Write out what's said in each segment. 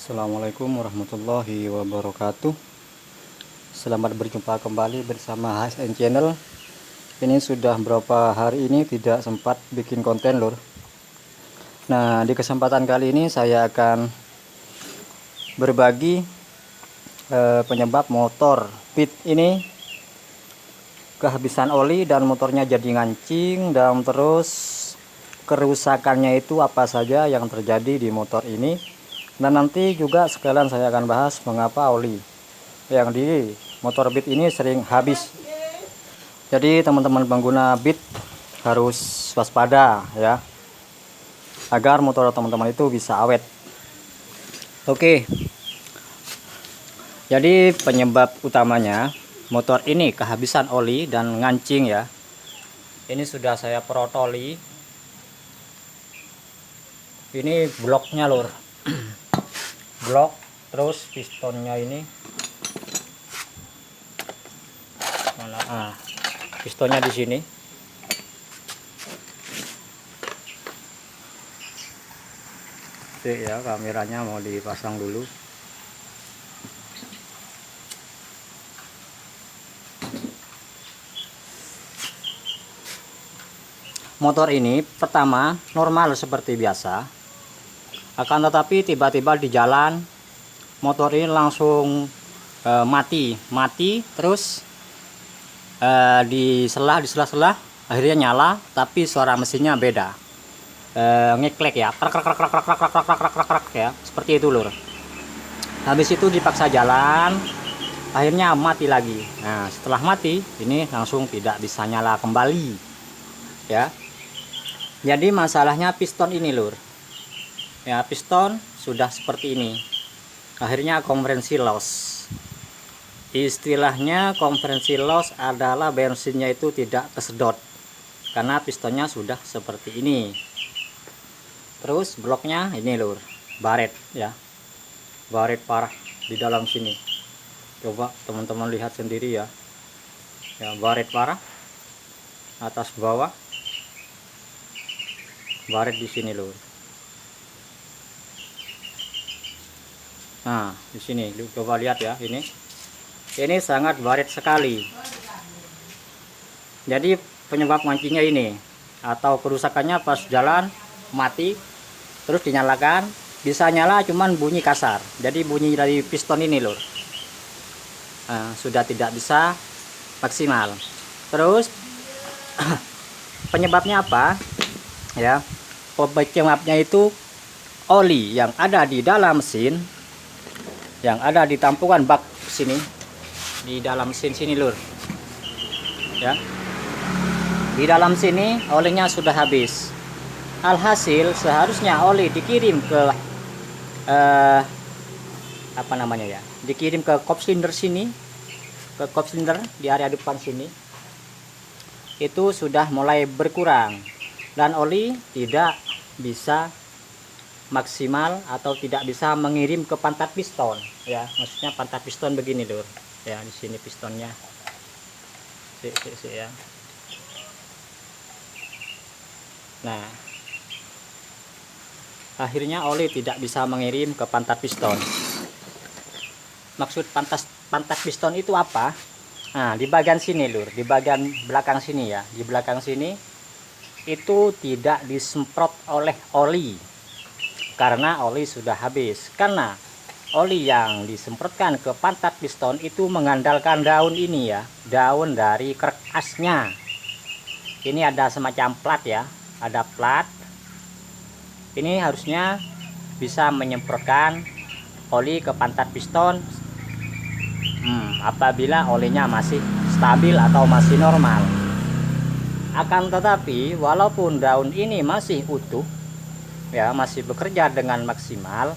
Assalamualaikum warahmatullahi wabarakatuh. Selamat berjumpa kembali bersama HSN Channel. Ini sudah berapa hari ini tidak sempat bikin konten lur. Nah, di kesempatan kali ini saya akan berbagi penyebab motor Beat ini kehabisan oli dan motornya jadi ngancing, dan terus kerusakannya itu apa saja yang terjadi di motor ini. Dan nanti juga sekalian saya akan bahas mengapa oli yang di motor Beat ini sering habis. Jadi teman-teman pengguna Beat harus waspada ya, agar motor teman-teman itu bisa awet. Oke. Jadi penyebab utamanya motor ini kehabisan oli dan ngancing ya. Ini sudah saya protoli. Ini bloknya lur. Blok, terus pistonnya ini mana? Pistonnya di sini. Oke ya, kameranya mau dipasang dulu. Motor ini pertama normal seperti biasa, akan tetapi tiba-tiba di jalan motor ini langsung mati terus di sela-sela akhirnya nyala, tapi suara mesinnya beda, ngeklek ya, krak ya, seperti itu lur. Habis itu dipaksa jalan, akhirnya mati lagi. Nah, setelah mati ini langsung tidak bisa nyala kembali ya. Jadi masalahnya piston ini lur ya, piston sudah seperti ini, akhirnya konferensi loss. Istilahnya konferensi loss adalah bensinnya itu tidak kesedot karena pistonnya sudah seperti ini. Terus bloknya ini lur, baret ya, baret parah di dalam sini. Coba teman-teman lihat sendiri ya, ya baret parah atas bawah, baret di sini lur. Nah, di sini coba lihat ya, ini sangat baret sekali. Jadi penyebab mancingnya ini atau kerusakannya pas jalan mati, terus dinyalakan, bisa nyala cuman bunyi kasar. Jadi bunyi dari piston ini lur, sudah tidak bisa maksimal. Terus penyebabnya apa ya? Penyebabnya itu oli yang ada di dalam mesin, yang ada di tampungan bak sini, di dalam mesin sini lur ya. Di dalam sini olinya sudah habis. Alhasil seharusnya oli dikirim ke apa namanya ya, dikirim ke kop silinder sini, ke kop silinder di area depan sini. Itu sudah mulai berkurang dan oli tidak bisa maksimal atau tidak bisa mengirim ke pantat piston ya. Maksudnya pantat piston begini lur ya, di sini pistonnya ya. Nah, akhirnya oli tidak bisa mengirim ke pantat piston. Maksud pantat piston itu apa? Nah, di bagian sini lur, di bagian belakang sini ya, di belakang sini itu tidak disemprot oleh oli karena oli sudah habis. Karena oli yang disemprotkan ke pantat piston itu mengandalkan daun ini ya, daun dari kerek asnya. Ini ada semacam plat ya, ada plat. Ini harusnya bisa menyemprotkan oli ke pantat piston apabila olinya masih stabil atau masih normal. Akan tetapi walaupun daun ini masih utuh ya, masih bekerja dengan maksimal,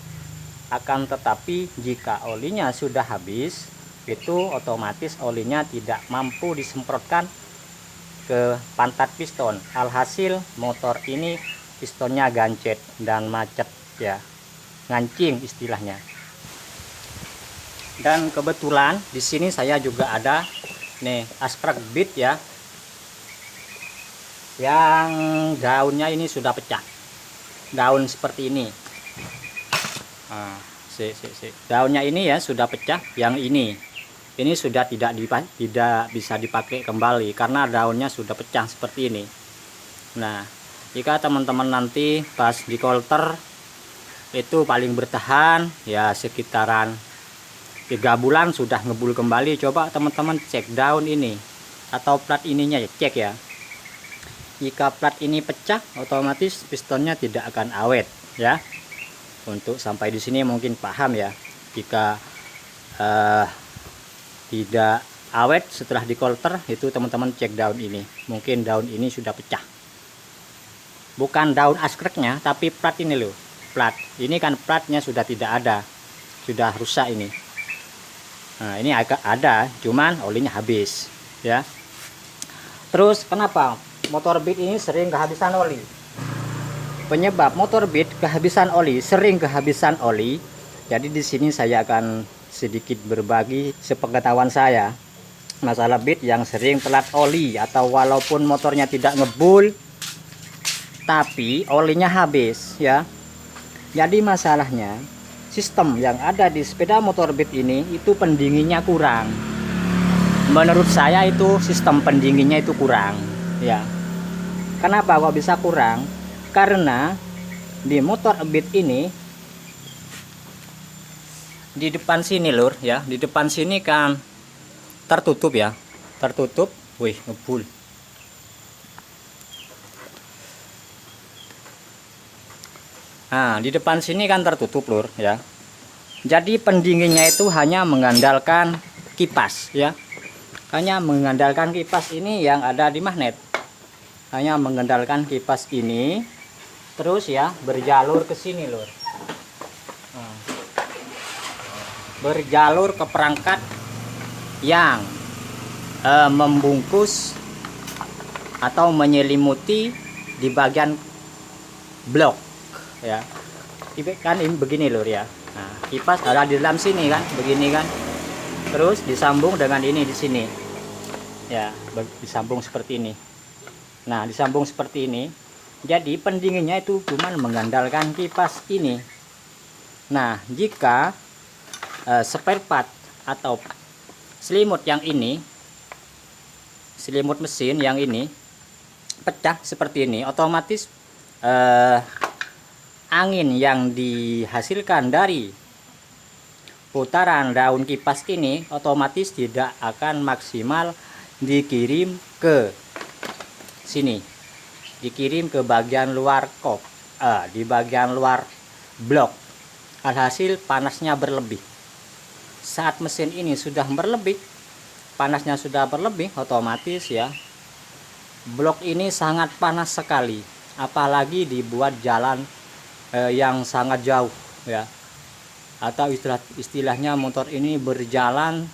akan tetapi jika olinya sudah habis, itu otomatis olinya tidak mampu disemprotkan ke pantat piston. Alhasil motor ini pistonnya gancet dan macet ya, ngancing istilahnya. Dan kebetulan di sini saya juga ada nih askrag Beat ya, yang daunnya ini sudah pecah, daun seperti ini. Nah, Daunnya ini ya sudah pecah, yang ini sudah tidak bisa dipakai kembali karena daunnya sudah pecah seperti ini. Nah, jika teman-teman nanti pas di kolter itu paling bertahan ya sekitaran 3 bulan sudah ngebul kembali. Coba teman-teman cek daun ini atau plat ininya ya, cek ya. Jika plat ini pecah, otomatis pistonnya tidak akan awet ya. Untuk sampai di sini mungkin paham ya. Jika tidak awet setelah di kolter, itu teman-teman cek daun ini. Mungkin daun ini sudah pecah. Bukan daun askreknya, tapi plat ini loh. Plat. Ini kan platnya sudah tidak ada. Sudah rusak ini. Nah, ini agak ada, cuman olinya habis ya. Terus kenapa motor Beat ini sering kehabisan oli? Penyebab motor Beat kehabisan oli, sering kehabisan oli. Jadi di sini saya akan sedikit berbagi sepengetahuan saya masalah Beat yang sering telat oli, atau walaupun motornya tidak ngebul tapi olinya habis ya. Jadi masalahnya sistem yang ada di sepeda motor Beat ini itu pendinginnya kurang. Menurut saya itu sistem pendinginnya itu kurang ya. Kenapa kok bisa kurang? Karena di motor Beat ini di depan sini lur ya, di depan sini kan tertutup ya, tertutup. Wih, ngebul. Nah, di depan sini kan tertutup lur ya. Jadi pendinginnya itu hanya mengandalkan kipas ya. Hanya mengandalkan kipas ini yang ada di magnet. Hanya mengandalkan kipas ini terus ya berjalur ke sini lur. Nah, berjalur ke perangkat yang membungkus atau menyelimuti di bagian blok ya. Kan ini begini lur ya. Nah, kipas ada di dalam sini kan, begini kan. Terus disambung dengan ini di sini. Ya, disambung seperti ini. Nah, disambung seperti ini. Jadi pendinginnya itu cuma mengandalkan kipas ini. Nah, jika spare part atau selimut yang ini, selimut mesin yang ini pecah seperti ini, otomatis angin yang dihasilkan dari putaran daun kipas ini otomatis tidak akan maksimal dikirim ke sini, dikirim ke bagian luar kop, di bagian luar blok. Alhasil panasnya berlebih. Saat mesin ini sudah berlebih, panasnya sudah berlebih, otomatis ya blok ini sangat panas sekali, apalagi dibuat jalan yang sangat jauh ya, atau istilahnya motor ini berjalan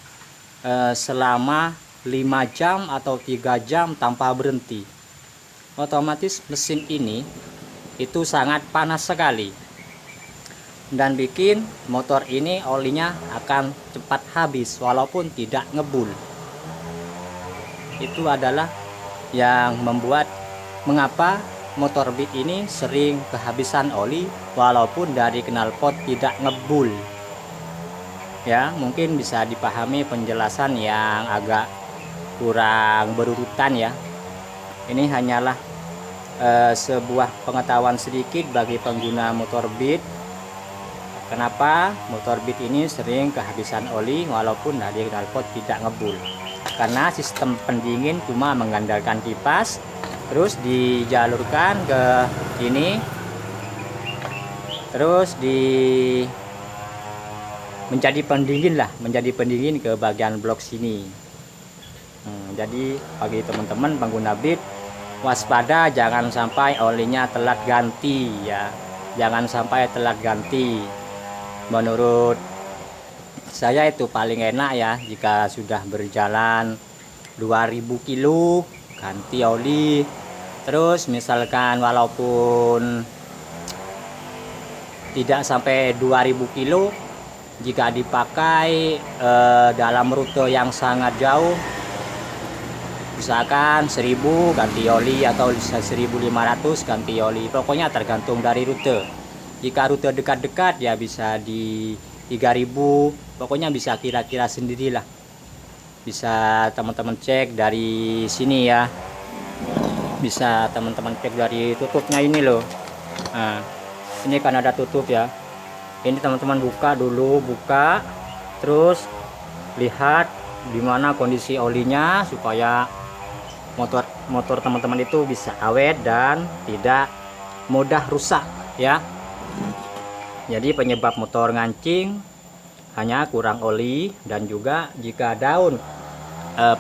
selama 5 jam atau 3 jam tanpa berhenti. Otomatis mesin ini itu sangat panas sekali dan bikin motor ini olinya akan cepat habis walaupun tidak ngebul. Itu adalah yang membuat mengapa motor Beat ini sering kehabisan oli walaupun dari knalpot tidak ngebul ya. Mungkin bisa dipahami penjelasan yang agak kurang berurutan ya. Ini hanyalah sebuah pengetahuan sedikit bagi pengguna motor Beat, kenapa motor Beat ini sering kehabisan oli walaupun dari knalpot tidak ngebul. Karena sistem pendingin cuma mengandalkan kipas, terus dijalurkan ke ini, terus menjadi pendingin lah, menjadi pendingin ke bagian blok sini. Jadi bagi teman-teman pengguna Beat, waspada jangan sampai olinya telat ganti ya, jangan sampai telat ganti. Menurut saya itu paling enak ya jika sudah berjalan 2000 kilo ganti oli. Terus misalkan walaupun tidak sampai 2000 kilo, jika dipakai dalam rute yang sangat jauh, misalkan 1000 ganti oli atau 1500 ganti oli, pokoknya tergantung dari rute. Jika rute dekat-dekat ya bisa di 3.000, pokoknya bisa kira-kira sendirilah, bisa teman-teman cek dari sini ya, bisa teman-teman cek dari tutupnya ini loh. Nah, ini kan ada tutup ya, ini teman-teman buka dulu, buka terus lihat dimana kondisi olinya supaya motor teman-teman itu bisa awet dan tidak mudah rusak ya. Jadi penyebab motor ngancing hanya kurang oli, dan juga jika daun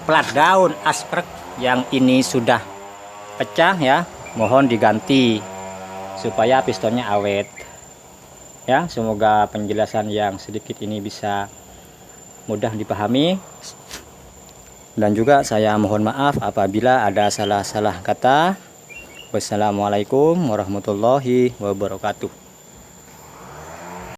plat daun askrek yang ini sudah pecah ya, mohon diganti supaya pistonnya awet ya. Semoga penjelasan yang sedikit ini bisa mudah dipahami, dan juga saya mohon maaf apabila ada salah-salah kata. Wassalamualaikum warahmatullahi wabarakatuh.